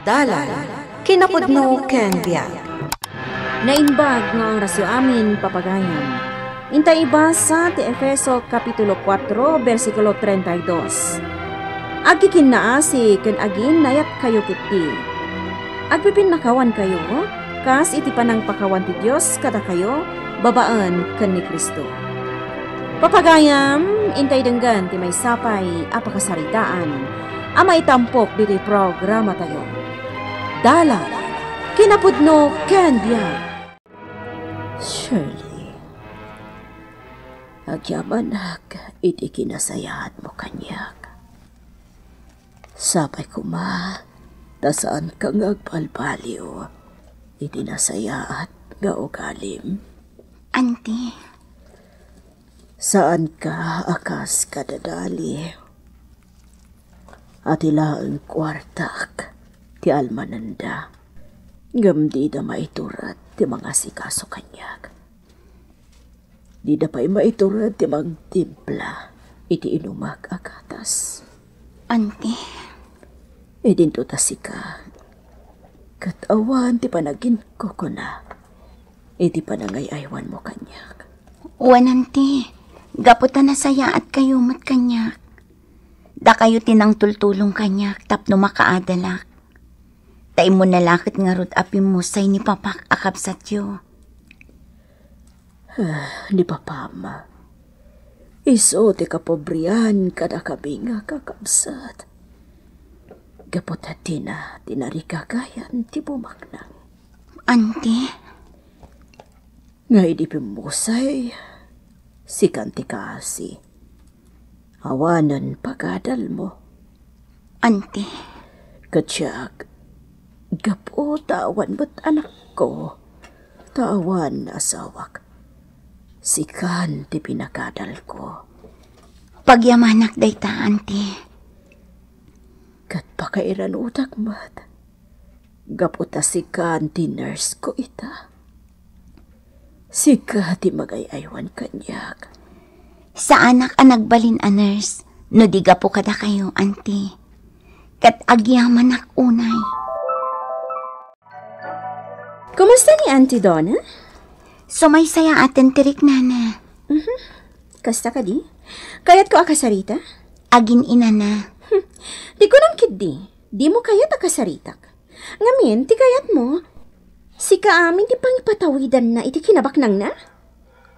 Dalan, kinapudno ken biag. Naimbag nga ang rasyo amin papagayan. Intay iba sa ti Efeso Kapitulo 4, versikulo 32. Agkikin naa si ken agin nayat kayo kiti. Agpipinakawan kayo, kas iti panang pakawan ti Diyos kada kayo, babaan ken ni Kristo. Papagayam, intay denggan ti may sapay apakasaritaan, amay tampok diti programa tayo. Dala, kinapudno ken biag. Shirley, agyamanak iti kinasayahan mo kanyak. Sapay ko tasaan ka ngagpalpaliw iti nasayaat nga ugalim. Auntie. Saan ka akas kadadali? At ilaang kwartak ti almananda. Ngam di da maiturat ti mga sikaso kanyak. Di da pa'y maiturat ti magtimpla iti inumag akatas. Auntie. Idinto tasika. Katawan ti panagin ko na. Iti panangayaywan mo kanyak. Uwan, auntie. Gaputan na saya at kayo mat kanyak. Da kayo tinang tultulong kanyak tapno makaadalak. Tay mo nalakit nga rod api mo say ni papak akabsat yo. Ni papama. Iso ti kapobriyan kada kabinga kakabsat. Gapot na tinarikagayan ti bumaknang. Auntie. Nga idipimusay, si kanti kasi. Awanan pagadal mo. Auntie. Katsyag, gapo tawan ba't anak ko? Tawan asawak. Si kanti pinakadal ko. Pagyamanak dayta, auntie. Kat pakairan utak mat. Gapo ta si kanti nurse ko ita. Si kanti magayaywan kanyak. Sa anak ang nagbalin a nurse, no di gapo kada kayo, auntie. Kat agyamanak unay. Kumusta ni Auntie Donna? Sumay saya atin tirik nana. Kasta ka di? Kayat ko akasarita? Agin ina na. Di ko nang kiddi. Di mo kayat akasaritak. Ngamin, ti kayat mo. Si kaamin ti pangipatawidan na iti kinabaknang na?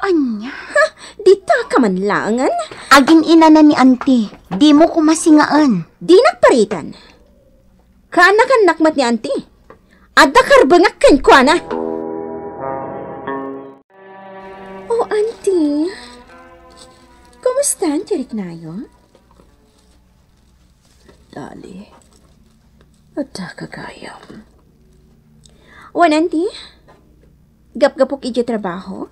Anya? Ha, di ta ka man langan. Agin ina na ni auntie. Di mo kumasingaan. Di nagparitan. Kaanak-anak mat ni auntie. Adda karbangak ken kwa na. Oh, auntie. Kumusta ang tirik na yun? Dali. At kagayam. Wan, auntie. Gap-gapok iji trabaho.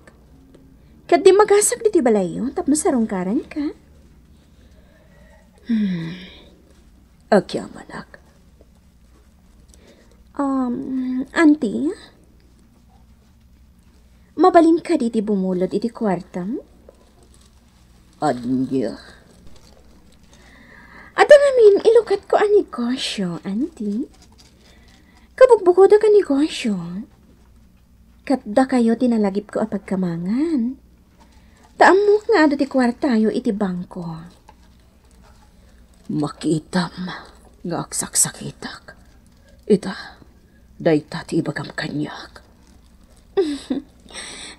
Kat di magasak di balayo, tapno sarungkaran ka. Agyamanak. Auntie, mabalin ka diti bumulod iti kwartam? Anya. At ang amin, ilukat ko ang negosyo, auntie. Kabugbuko da ka negosyo. Kat da kayo tinalagip ko ang pagkamangan. Taamok nga ado ti kwartayo iti bangko. Makitam nga aksaksakitak. Ita, dayta ti ibagam kanyak.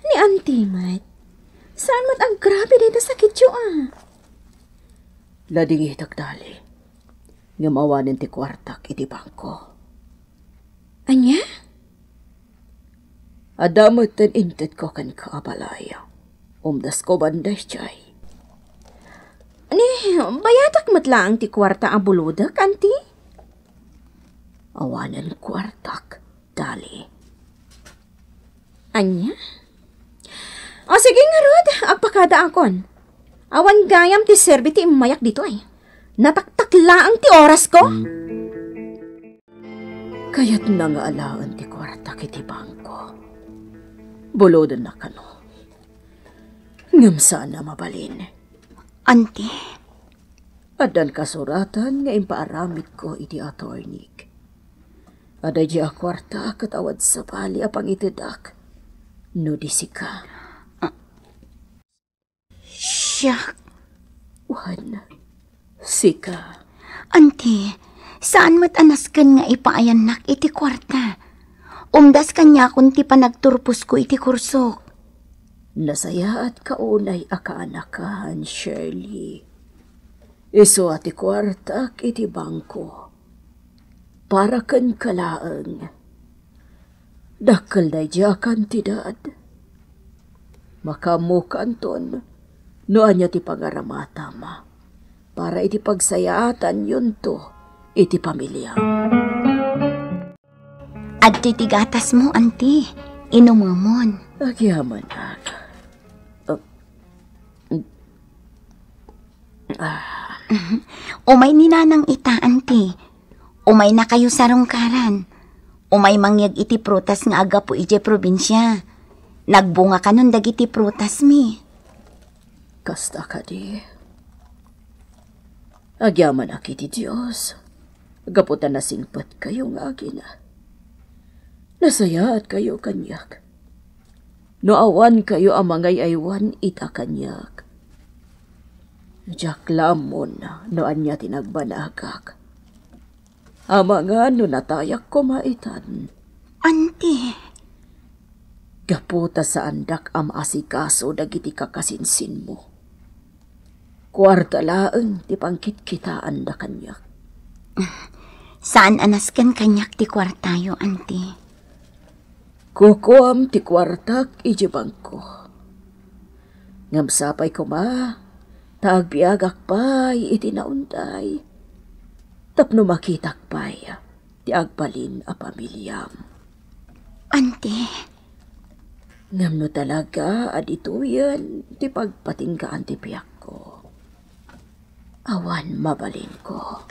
Ni auntie, mat. Saan mat ang grabe dito sakit yo Lading itagdali. Nga mawanin ti kwartak iti bangko. Anya? Adamot ten intet ko kan kaabalaya. Umdas ko banday chay. Ni, bayatak matlaang ti kwarta ang buludak, auntie? Awanan kwartak, dali. Anya? O sige nga, Rod, agpakada akon. Awan gayam ti serbi ti imayak dito ay. Nataktaklaan ti oras ko. Kaya't na nga alaan ti kwartak iti bangko. Bulodan na kano. Ngam saan na mabalin. Auntie. Adan kasuratan nga impaaramid ko iti attorney. Ada di kwarta katawad sa bali apang itidak. No di sika. Siya, Wan, sika. Auntie, saan mo't anaskan nga ipaayan nak iti kwarta? Umdas kanya kung ti panagturpos ko iti kursok. Nasaya at kaunay akaanakan, Shirley. Iso ati kwartak iti bangko. Para kan kalaang. Dakal na diyakan ti dad. Makamukan ton, noan niya ti pangaramata ma. Para iti pagsayaatan yun to, iti pamilya. At titigatas mo, auntie. Inumamon. Agyaman ak. Umay ni nanang ita, auntie. Umay na kayo sa rungkaran. Umay mangyag iti prutas nga aga po ije probinsya. Nagbunga ka nun dagiti prutas mi. Kasta ka di. Agyaman ak iti Diyos. Gaputan na singpat kayo nga agina. Nasaya at kayo kanyak. Noawan kayo amangay aywan ita kanyak. Diyak lamon noan niya tinagbanagak. Ama nga no natayak kumaitan. Auntie, Gaputa sa andak am asikaso dagiti kakasinsin mo. Kwarta laeng ti pangkitkitaan da kanyak. saan anaskan kanyak ti kwartayo, auntie? Kukuam ti kwartak iji bangko. Ngamsapay ko ma, tagbiagak pa'y iti naunday. Tapno makitak pa'y ti agbalin a pamilyam. Auntie, Ngamno talaga adito yan ti pagpatinggaan ti piyak ko. Awan mabalin ko.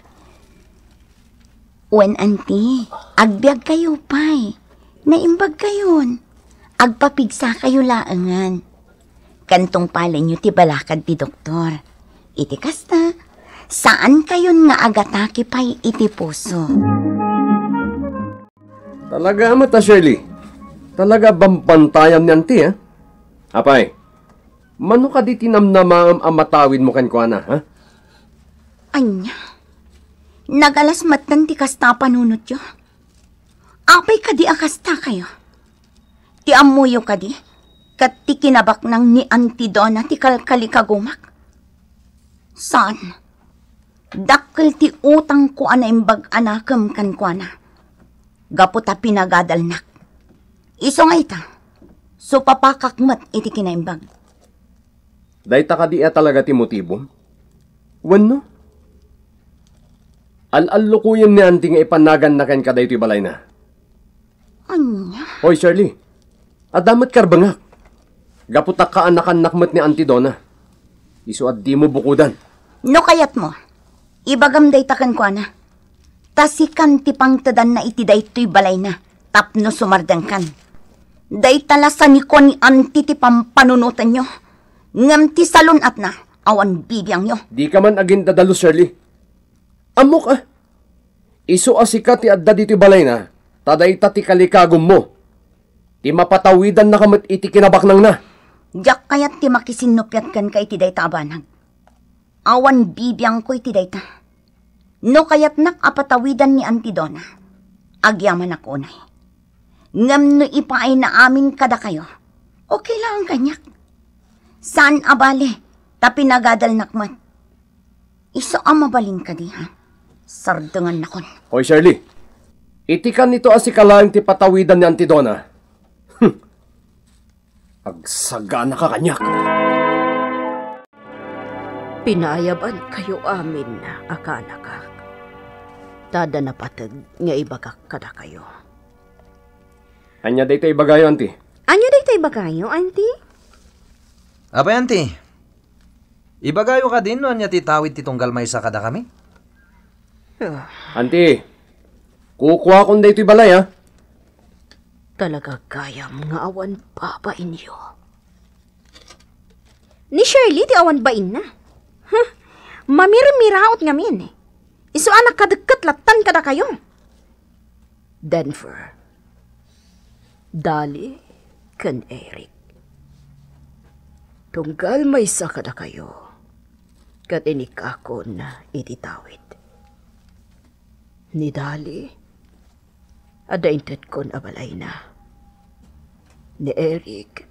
wen auntie, agbiag kayo pa'y. Naimbag kayon. Agpapigsa kayo laangan. Kantong pala nyo ti balakad ti doktor. Iti kasta, saan kayon nga agataki pa'y iti puso? Talaga mata, Shirley. Talaga bampantayan niyan ti, ha? Apay, mano ka di tinamnamam amatawid mo kan kwa na, ha? Anya, nagalas matan ti kasta panunot yo. Apay ka di akasta kayo. Ti amuyo ka di, kat ti kinabak ng ni Auntie Donna ti kalkali kagumak. Saan? Dakkel ti utang ko ana imbag anakam kan kwa na. Gaputa pinagadalnak. Iso nga ita, so papakakmat iti kinaimbag. Dahita ka di talaga ti motibo? Wano? Al-allukuyan ni auntie nga ipanagan na ken kaday ti balay na. Anya? Hoy, Shirley. Adamat karbangak. Gaputak ka anak-anakmat ni Auntie Donna. Isu at di mo bukudan. No kayat mo, ibagam day takan ko na. Tasikan ti pangtadan na iti day to'y balay na, tapno sumardang kan. Day talasan ni ko ni Auntie ti pampanunutan nyo. Ngam ti salon at na, awan bibiyang nyo. Di ka man aging dadalo, Shirley. Amok ah. Isu asika ti adda dito balay na. Taday ti kalikagom mo. Ti mapatawidan na kamat iti kinabaknang na. Diyak kayat ti makisinupyat kan ka iti day tabanag. Awan bibiyang ko iti day ta. No kayat nak apatawidan ni Auntie Donna. Agyaman ako unay. Ngam no ipaay na amin kada kayo. Okay lang ang kanyak. Saan abale? Tapi nagadal nakmat. Iso ang mabalin ka di ha. Sardangan na kon. Hoy, Shirley. Itikan nito asikalang ti patawidan ni Auntie Donna. Agsagana ka kanyak. Pinayaban kayo amin na akanakak. Tada na patag nga ibagak kada kayo. Anya day tayo bagayo, Auntie. Anyo day tayo ba kayo, auntie? Apay, auntie. Ibagayo ka din no anya titawid ti tunggal may sa kada kami? Auntie, kukuha kong day to'y balay, ha? Talaga gayam nga awan pa ba inyo? Ni Shirley, ti awan bain na. Huh, mamirmiraot ngamin eh. Iso anak kadagkat latan kada kayo. Denver, Dali, kan Eric. Tunggal may sakada kayo, kat inikakon na ititawid. Ni Dali, adainted kon abalay na. Ni Eric,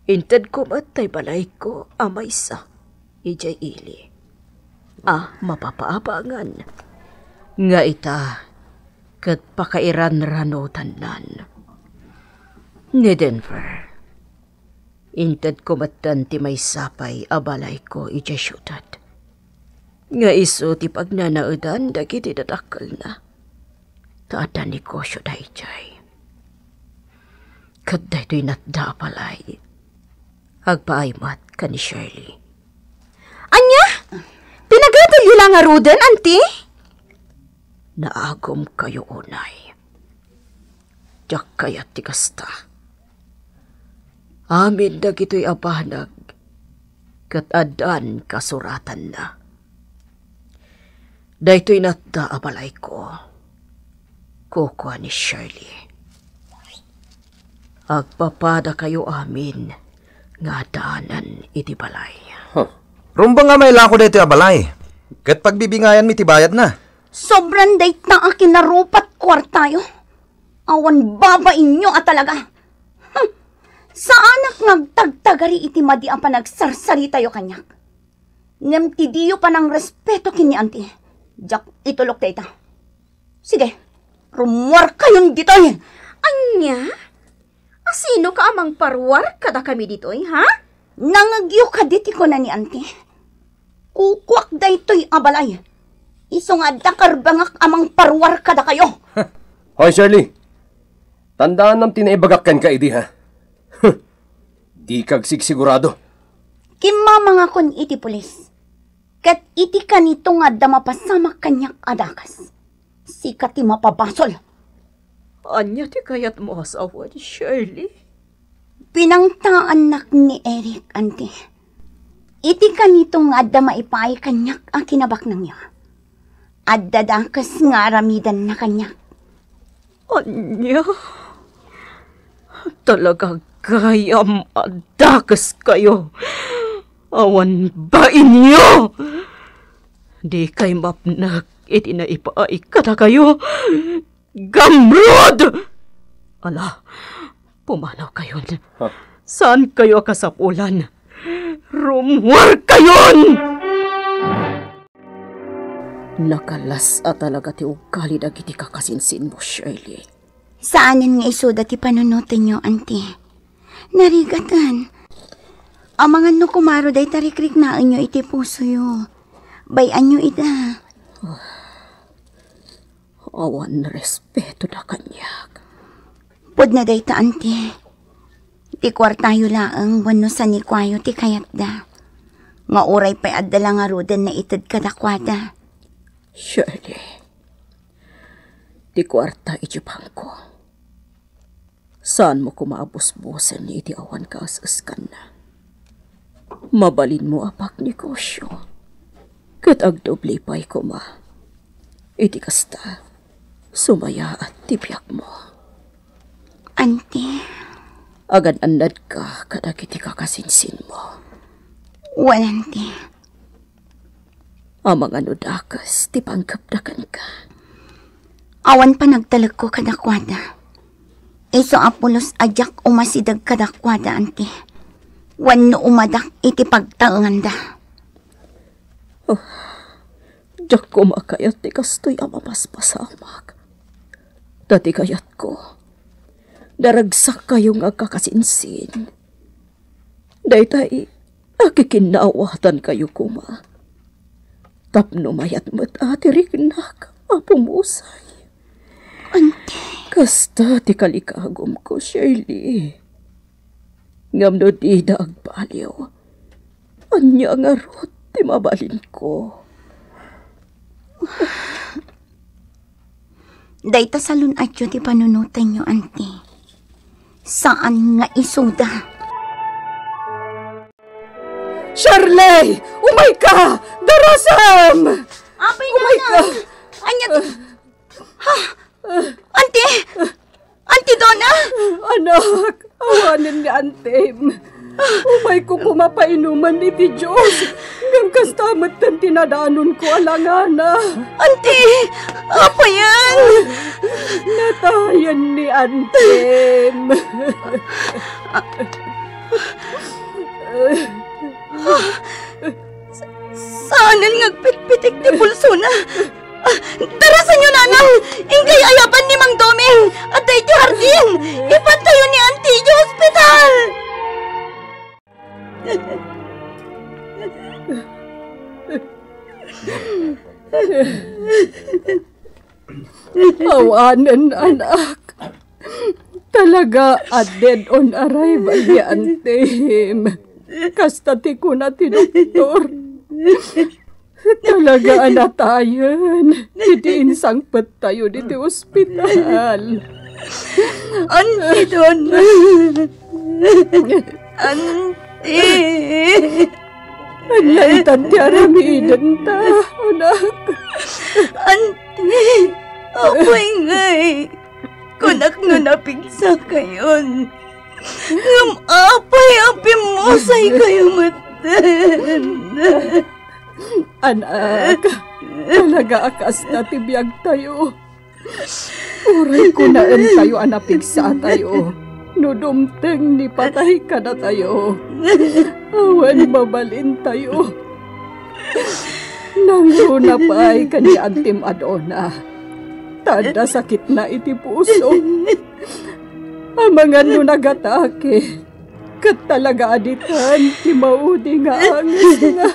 inted ko matay balay ko amay sa ijay ili. Mapapaabangan. Nga ita, kat pakairan ranotan nan. Ni Denver, inted ko matan ti may sapay abalay ko ijay syudad. Nga iso ti pagnanaudan dagiti dadakal na. Taatan ni ko syuda ijay. Kat daytoy natda palay. Agpaaymat ka ni Shirley. Anya? Pinagatuloy lang nga ruden, auntie? Naagom kayo unay. Diyak kayat ti kasta. Amin dagito'y apanag, kat adan kasuratan na. Daytoy natda abalay ko, kukwa ni Shirley. Agpapada kayo amin, nga daanan iti balay. Rumba nga may lako dito abalay. Kat pagbibingayan mi tibayad na. Sobrang date na akin na rupat kwartayo. Awan baba inyo at talaga. Sa anak nagtagtagari iti madi ang panagsarsari tayo kanyak. Nemtidiyo pa ng respeto kini auntie. Jak itulok tayo. Sige, rumwar kayon dito eh. Anya? Asino ka amang parwar kada kami dito ha? Nangagyo ka diti ko na ni auntie. Kukwak da ito'y abalay. Iso nga dakarbangak amang parwar kada kayo. Hoy, Shirley. Tandaan nam tinaibagakkan ka, idi, ha? Di kag sigurado. Kimamanga kon iti pulis. Kat iti kanito nga damapasamak kanyak adakas. Sikat ti mapabasol. Anya ti kayat mo asawa ni Shirley? Pinangtaanak ni Eric, auntie. Iti kanito nga damaipaay kanyak ang kinabak ng niya. At dadakas nga ramidan na kanyak. Anya? Talaga gayam adakas kayo. Awan ba inyo? Di kay mapnag iti na ipaay kada kayo. Gamrod! Ala, pumanaw kayon. Saan kayo kasapulan? Rumwar kayon! Nakalas at talaga ti ugali dagiti kakasinsin mo, Shirley. Saanan nga iso dati panunutin nyo, auntie? Narigatan. Ang mga no kumaro day tarikrik na inyo iti puso yo. Bayan nyo ita. Awan respeto na kanyak. Pud na day ta, auntie. Ti kwartayo laang wano sa ni kwayo ti kayat da. Nga oray pa'y adala nga ruden na itad kadakwada. Shirley, ti kwarta ijipang ko. Saan mo kumaabos-bosan ni iti awan ka asaskan na? Mabalin mo apak negosyo. Kat agdoble pa'y kuma. Iti kasta, sumaya at tipiak mo. Auntie. Agad-andad ka kadagiti kakasinsin mo. Well, auntie. Amang dakas, ti pangkapdakan ka. Awan pa nagtalag ko kadakwada. Iso apulos ajak umasidag kadakwada, auntie. Wano umadak iti pagtaangan da. Diyak ko makayat ti kastoy amapaspasamak. Dati kayat ko. Daragsak kayong agkakasinsin. Daytay, akikinawatan kayo kuma. Tapno mayat mat atirik na kapapumusay. Auntie. Kasta ti kalikagom ko, Shirley. Ngamno di da agbaliw. Anya nga rot ti mabalin ko. Dayta salun atyo ti panunutan nyo, auntie. Saan nga isuda? Shirley! Umay ka! Darasam! Apay na! Anya ti... Ha? Auntie! Auntie Donna! Anak, awanin ni Antem. Umay ko kumapainuman iti Diyos. Ngam kastamat kan tinadanon ko alangana. Auntie! Apa yan? Natayan ni Antem. Saanan ngagpitpitik ti pulso na? Tarasan nyo, nanang! Ingkay ayapan ni Mang Doming! At day ti hardin! Ipantayo ni Auntie di ospital! Awanan, anak. Talaga at dead on arrival ni Antem. Kastati ko na ti doktor. Talaga anatayan. Idiinsang tayo dito ospital. Auntie Donna! Auntie! Anlaitan ti aramidan ta, anak. Auntie! Apoy ngay! Kunak nga napigsa kayon. Ngam apay apimusay kayo matan. Anak, talaga akas na tibiyag tayo. Uray ko naan tayo anapigsa tayo. Nudumteng ni patay ka na tayo. Awan mabalin tayo. Nangruna pa ay kani Antem Adona. Tada sakit na iti puso. Amangan no nagatake. Kat talaga aditan, ti maudi nga angis nga.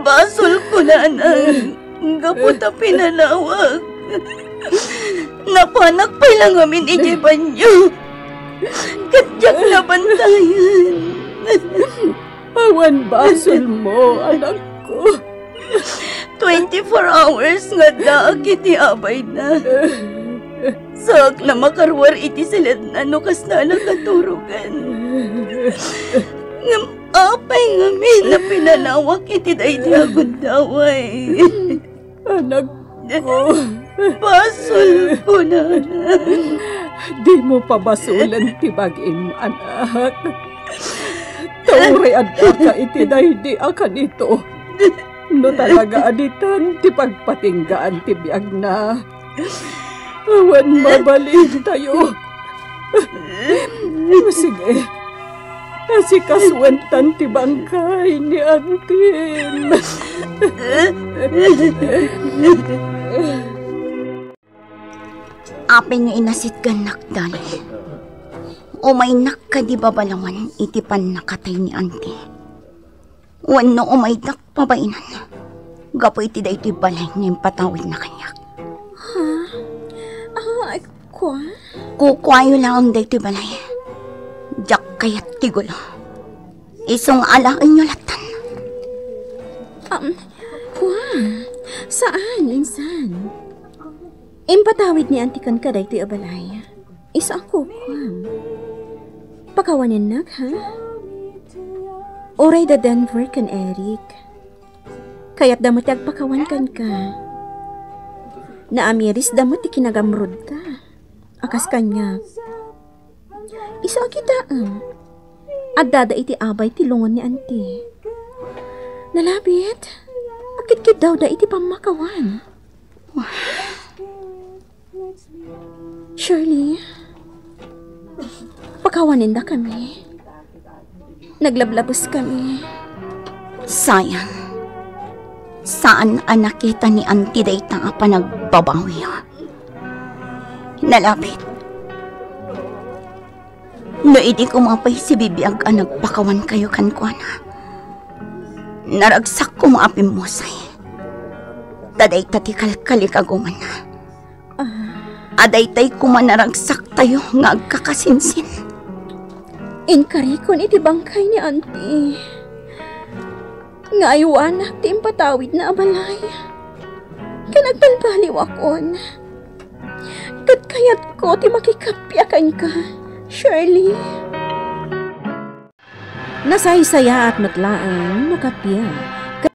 Basol ko na nang gaputa pinanawag. Napanak pa lang amin ijiban nyo. Kadyak na bantayan. Awan basol mo, anak ko. 24 hours nga daag iti abay na. Sag na makarwar iti silad na nukas na nakaturugan. Ngam apay ngamin na pinanawak iti day di agod daway. Anak ko. Basol ko na. Di mo pabasulan ti bagim, anak. Tauray adda ka iti day di akan ito. No talaga aditan ti pagpatinggaan ti biag na. Awan mabalin tayo. Sige. Asikaswentan ti bangkay ni Antem. Apay nga inasit ganak dali. Umaynak ka di babalawan iti pan nakatay ni Auntie. Wano umaynak pabainan. Gapo iti da iti balay ng patawid na kanyak. Kwa? Kukwayo lang ang da iti balay. Diyak kayat tigulo. Isong alain nyo latan. Kwa? Saan? Insan? Impatawid ni Auntie kan kaday ti abalay. Isa ako, kwa. Pakawanin nak, ha? Oray da Denver kan Eric. Kaya't damot agpakawan kan ka. Naamiris damot ti kinagamrod ta. Akas kanya. Isa kita at dada iti abay ti lungon ni Auntie. Nalabit. Akit-kit daw da iti pamakawan. Shirley, pakawanin da kami. Naglablabos kami. Sayang. Saan anak kita ni Auntie day ta pa nagbabawi? Nalapit. No idi kumapay si bibiyag ang nagpakawan kayo kankwana. Naragsak ko maapim mo say. Daday tatikal kalikaguman na. Aday tay kumanaragsak tayo nga agkakasinsin. Inkarikon iti bangkay ni Auntie. Nga ayuanak ti impatawid na abalay. Kanagbalbaliw akon. Kat kayat ko ti makikapyakan ka, Shirley. Nasaysaya at matlaan, nakapya.